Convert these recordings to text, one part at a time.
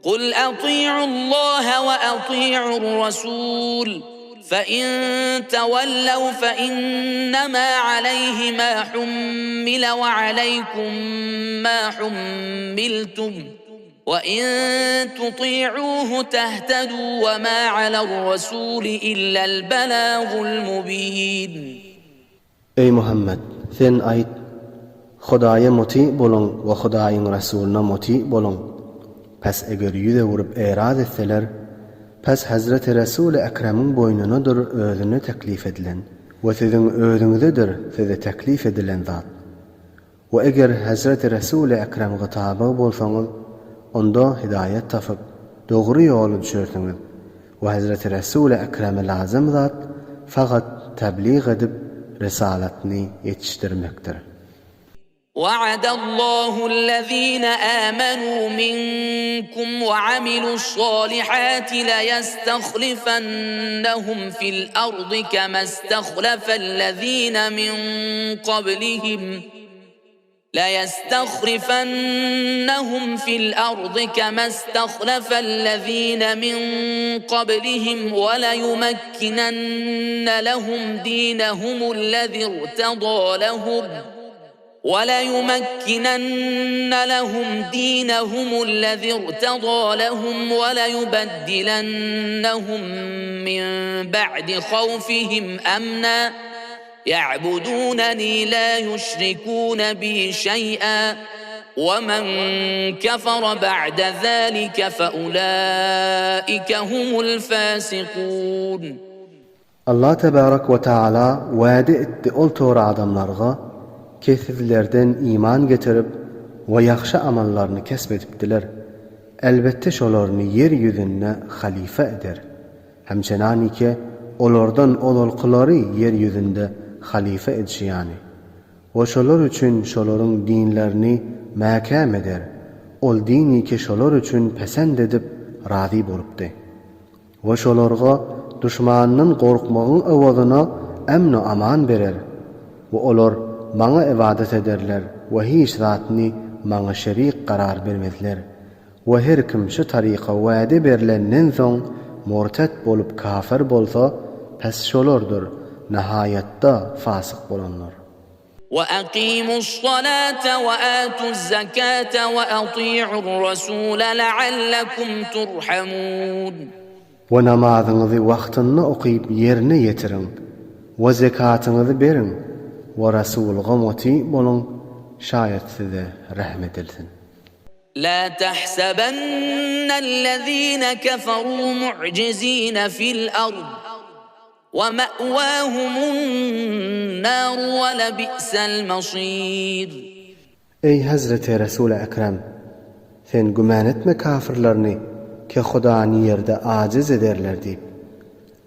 قل أطيعوا الله وأطيعوا الرسول فإن تولوا فإنما عليه ما حمل وعليكم ما حملتم وإن تطيعوه تهتدوا وما على الرسول إلا البلاغ المبين. Ey Muhammed, sen ayt, Xudaya muti bolun ve Xudayin Resuluna muti bolun. Pes eger yüze vurup eraz etseler, pes Hazreti Resul-i Ekrem'in boynunadır özünü teklif edilen ve sizin özünüzedir size teklif edilen zat. Ve eger Hazreti Resul-i Ekrem gıtabı bolsanız, onda hidayet tapıp doğru yolu düşürsünüz. Ve Hazreti Resul-i Ekrem'e lazım zat, fakat tebliğ edip risaletini yetiştirmektir. وعد الله الذين آمنوا منكم وعملوا الصالحات ليستخلفنهم في الأرض كما استخلف الذين من قبلهم وليمكنن لهم دينهم الذي ارتضى لهم وليبدلنهم من بعد خوفهم أمنا يعبدونني لا يشركون بي شيئا ومن كفر بعد ذلك فأولئك هم الفاسقون. Allah Tebarek ve Teala vaadi etti ol toğru adamlarga ki sizlerden iman getirip ve yaxşı amallarını kesbedipdiler. Elbette şolarını yeryüzünde halife eder. Hemçenanike olardan ololqıları yeryüzünde halife edişiyani. Ve şolar üçün şoların dinlerini mahkam eder. Ol dini ki şolar üçün pesend edip razı bolupdi. Ve şolarga düşmanının korkmağın avazına emn-i aman verer. Ve olar bana ibadet ederler ve hiç zatını bana şerik karar vermezler. Ve her kim şu tariqa vaadi berilenden son murtet bolup kafir bolsa pes şolardır nihayette fasık bolanlar. وَأَقِيمُوا الصَّلَاةَ وَآتُوا الزَّكَاةَ وَأَطِيعُوا الرَّسُولَ لَعَلَّكُمْ تُرْحَمُونَ. Ve namazınızı vaktinde okuyup yerine getirin ve zekatınızı verin ve Resul'a muti bolun şayet size rahmet edilsin. لا تحسبن الذين كفروا معجزين في الأرض ومأواهم النار ولبئس المصير. Ey Hazreti Resul-i Ekrem, sen güman etme kafirlerini ki Xudani yerde aciz ederler deyip.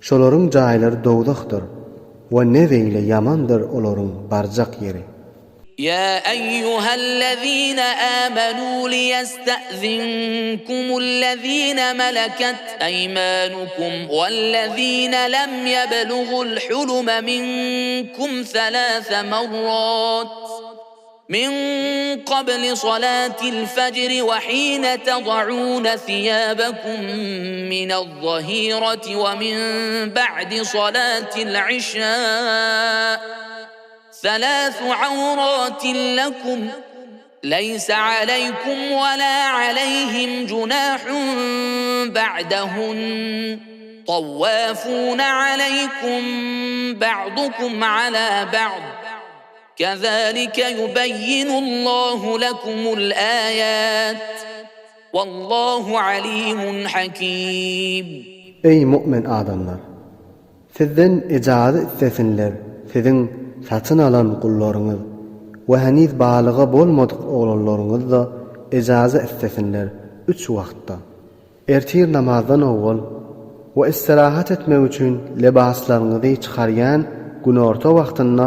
Şoların cayları doğdaktır ve neveyle yamandır oların barcak yeri. يا أيها الذين آمنوا ليستأذنكم الذين ملكت أيمانكم والذين لم يبلغوا الحلم منكم 3 مرات من قبل صلاة الفجر وحين تضعون ثيابكم من الظهيرة ومن بعد صلاة العشاء 3 عورات لكم ليس عليكم ولا عليهم جناح بعدهن طوافون عليكم بعضكم على بعض كذلك يبين الله لكم الآيات والله عليم حكيم. Ey mümin adamlar! Sizden icazet istesinler, sizin satın alan kullarınız ve heniz balığa bolmadık oğlanlarınız da icazet istesinler 3 vakitte. Ertir namazdan oğul ve istirahat etmek için libaslarınızı çıkaryan gün orta vaktinde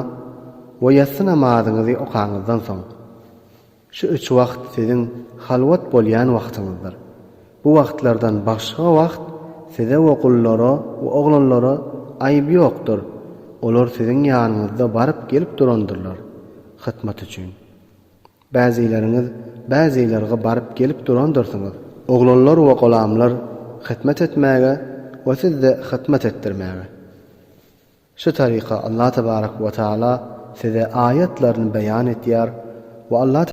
ve yatsı namazınızı okanızdan son. Şu 3 vakt sizin halvat bolyan vaktinizdir. Bu vaktlardan başka vakt size ve kullara ve oğlanlara ayıp yoktur. Olar sizin yanınızda barıp gelip durandırlar hizmet için. Bazılarınız bazılarga barıp gelip durandırsınız. Oglanlar we golamlar hytmet etmäge we sizde hytmet etdirmäge. Şu tariqa Allah tebarek ve Teala size ayetlerini beyan etýär we Allah